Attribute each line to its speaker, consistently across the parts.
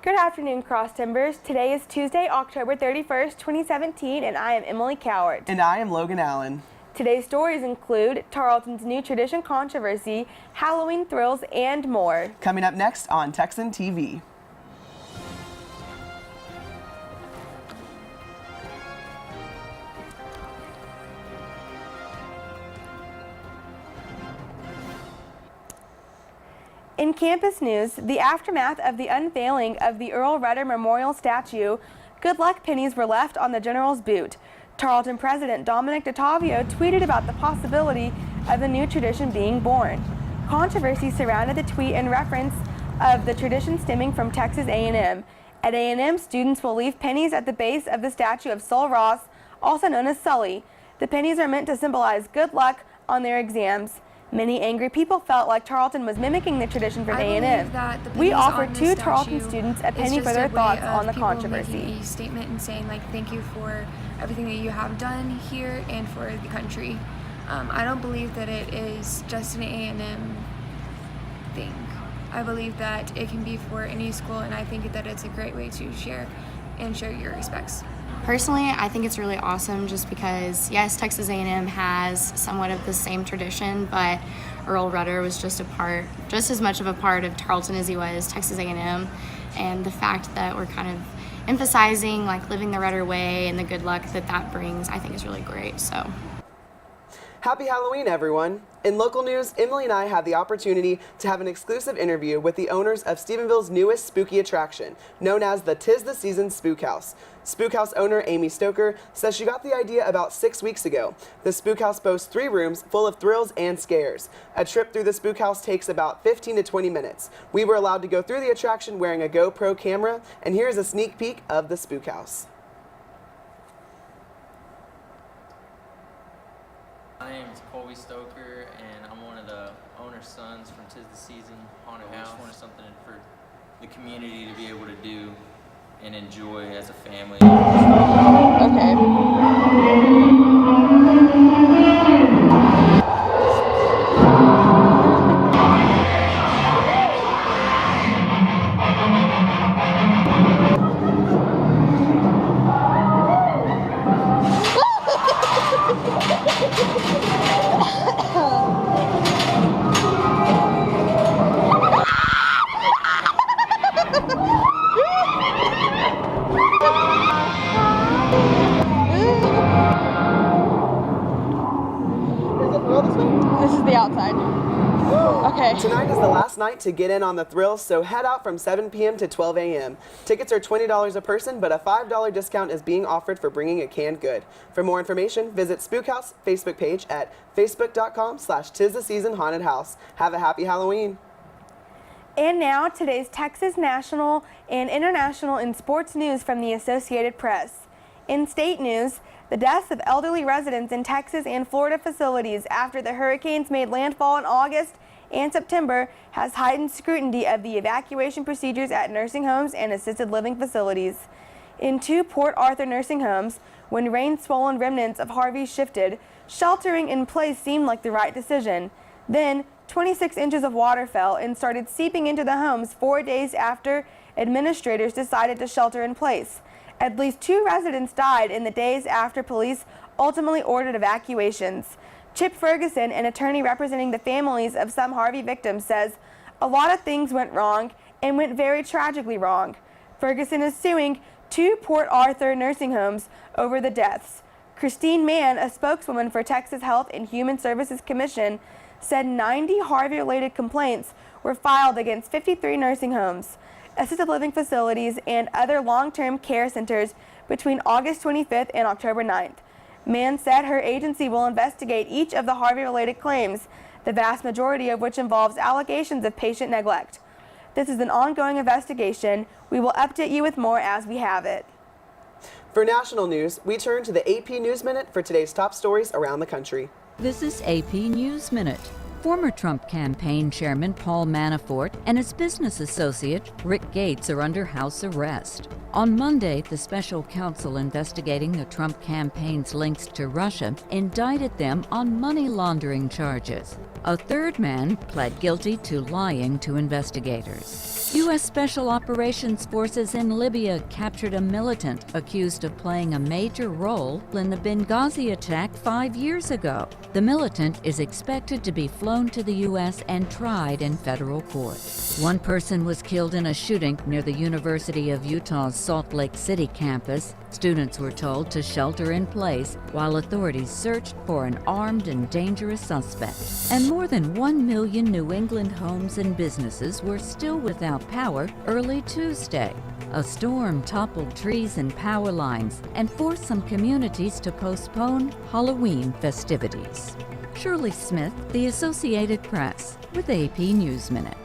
Speaker 1: Good afternoon, Cross Timbers. Today is Tuesday, October 31st, 2017, and I am Emily Cowart.
Speaker 2: And I am Logan Allen.
Speaker 1: Today's stories include Tarleton's new tradition controversy, Halloween thrills, and more.
Speaker 2: Coming up next on Texan TV.
Speaker 1: In campus news, the aftermath of the unveiling of the Earl Rudder Memorial Statue, good luck pennies were left on the General's boot. Tarleton President Dominic DeTavio tweeted about the possibility of the new tradition being born. Controversy surrounded the tweet in reference of the tradition stemming from Texas A&M. At A&M, students will leave pennies at the base of the statue of Sul Ross, also known as Sully. The pennies are meant to symbolize good luck on their exams. Many angry people felt like Tarleton was mimicking the tradition from A&M. We offered two Tarleton students a penny for their thoughts on the controversy.
Speaker 3: Making a statement and saying, like, thank you for everything that you have done here and for the country. I don't believe that it is just an A&M thing. I believe that it can be for any school, and I think that it's a great way to share your respects.
Speaker 4: Personally, I think it's really awesome just because, yes, Texas A&M has somewhat of the same tradition, but Earl Rudder was just as much of a part of Tarleton as he was Texas A&M, and the fact that we're kind of emphasizing like living the Rudder way and the good luck that brings, I think is really great. So.
Speaker 2: Happy Halloween, everyone! In local news, Emily and I had the opportunity to have an exclusive interview with the owners of Stephenville's newest spooky attraction, known as the 'Tis the Season Spook House. Spook House owner Amy Stoker says she got the idea about 6 weeks ago. The Spook House boasts 3 rooms full of thrills and scares. A trip through the Spook House takes about 15 to 20 minutes. We were allowed to go through the attraction wearing a GoPro camera, and here's a sneak peek of the Spook House.
Speaker 5: My name is Stoker, and I'm one of the owner's sons from 'Tis the Season Haunted House. We just wanted something for the community to be able to do and enjoy as a family.
Speaker 1: Okay. This is the outside. Okay.
Speaker 2: Tonight is the last night to get in on the thrills, so head out from 7 p.m. to 12 a.m. Tickets are $20 a person, but a $5 discount is being offered for bringing a canned good. For more information, visit Spook House Facebook page at facebook.com/tistheseasonhauntedhouse. Have a happy Halloween.
Speaker 1: And now, today's Texas national and international and sports news from the Associated Press. In state news, the deaths of elderly residents in Texas and Florida facilities after the hurricanes made landfall in August and September has heightened scrutiny of the evacuation procedures at nursing homes and assisted living facilities. In 2 Port Arthur nursing homes, when rain-swollen remnants of Harvey shifted, sheltering in place seemed like the right decision. Then, 26 inches of water fell and started seeping into the homes 4 days after administrators decided to shelter in place. At least 2 residents died in the days after police ultimately ordered evacuations. Chip Ferguson, an attorney representing the families of some Harvey victims, says a lot of things went wrong and went very tragically wrong. Ferguson is suing 2 Port Arthur nursing homes over the deaths. Christine Mann, a spokeswoman for Texas Health and Human Services Commission, said 90 Harvey-related complaints were filed against 53 nursing homes, assisted living facilities, and other long-term care centers between August 25th and October 9th. Mann said her agency will investigate each of the Harvey-related claims, the vast majority of which involves allegations of patient neglect. This is an ongoing investigation. We will update you with more as we have it.
Speaker 2: For national news, we turn to the AP News Minute for today's top stories around the country.
Speaker 6: This is AP News Minute. Former Trump campaign chairman Paul Manafort and his business associate Rick Gates are under house arrest. On Monday, the special counsel investigating the Trump campaign's links to Russia indicted them on money laundering charges. A third man pled guilty to lying to investigators. U.S. Special Operations Forces in Libya captured a militant accused of playing a major role in the Benghazi attack 5 years ago. The militant is expected to be flown to the U.S. and tried in federal court. One person was killed in a shooting near the University of Utah's Salt Lake City campus. Students were told to shelter in place while authorities searched for an armed and dangerous suspect. And more than 1 million New England homes and businesses were still without power early Tuesday. A storm toppled trees and power lines and forced some communities to postpone Halloween festivities. Shirley Smith, The Associated Press, with AP News Minute.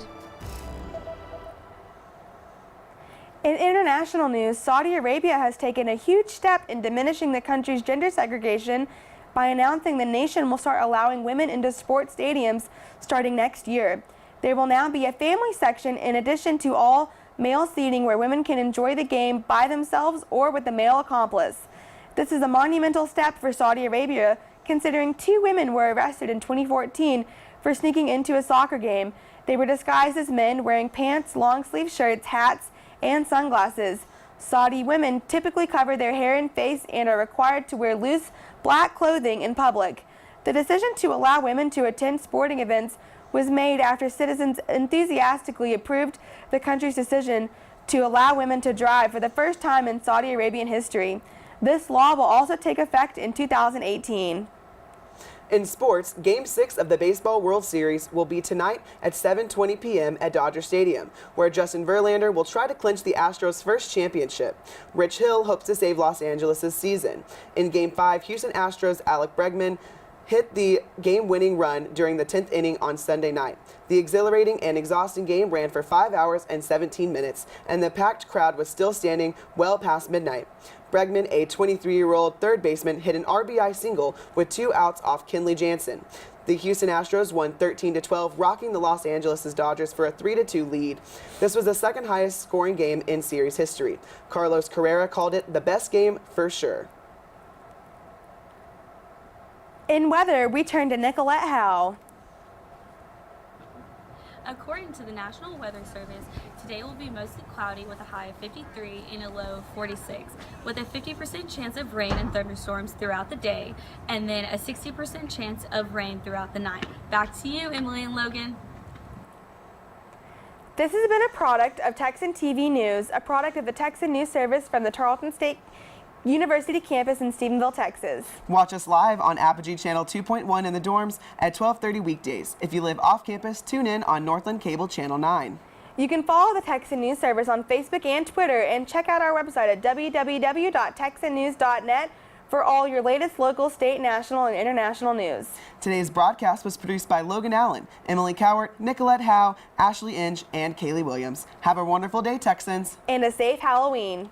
Speaker 1: In international news, Saudi Arabia has taken a huge step in diminishing the country's gender segregation by announcing the nation will start allowing women into sports stadiums starting next year. There will now be a family section in addition to all male seating where women can enjoy the game by themselves or with a male accomplice. This is a monumental step for Saudi Arabia, considering 2 women were arrested in 2014 for sneaking into a soccer game. They were disguised as men, wearing pants, long-sleeve shirts, hats, and sunglasses. Saudi women typically cover their hair and face and are required to wear loose black clothing in public. The decision to allow women to attend sporting events was made after citizens enthusiastically approved the country's decision to allow women to drive for the first time in Saudi Arabian history. This law will also take effect in 2018.
Speaker 2: In sports, Game 6 of the Baseball World Series will be tonight at 7:20 p.m. at Dodger Stadium, where Justin Verlander will try to clinch the Astros' first championship. Rich Hill hopes to save Los Angeles' season. In Game 5, Houston Astros' Alec Bregman hit the game-winning run during the 10th inning on Sunday night. The exhilarating and exhausting game ran for 5 hours and 17 minutes, and the packed crowd was still standing well past midnight. Bregman, a 23-year-old third baseman, hit an RBI single with 2 outs off Kenley Jansen. The Houston Astros won 13-12, rocking the Los Angeles Dodgers for a 3-2 lead. This was the second highest scoring game in series history. Carlos Carrera called it the best game for sure.
Speaker 1: In weather, we turn to Nicolette Howe.
Speaker 7: According to the National Weather Service, today will be mostly cloudy with a high of 53 and a low of 46, with a 50% chance of rain and thunderstorms throughout the day, and then a 60% chance of rain throughout the night. Back to you, Emily and Logan.
Speaker 1: This has been a product of Texan TV News, a product of the Texan News Service from the Tarleton State University campus in Stephenville, Texas.
Speaker 2: Watch us live on Apogee Channel 2.1 in the dorms at 12:30 weekdays. If you live off campus, tune in on Northland Cable Channel 9.
Speaker 1: You can follow the Texan News Service on Facebook and Twitter, and check out our website at www.texannews.net for all your latest local, state, national, and international news.
Speaker 2: Today's broadcast was produced by Logan Allen, Emily Cowart, Nicolette Howe, Ashley Inge, and Kaylee Williams. Have a wonderful day, Texans.
Speaker 1: And a safe Halloween.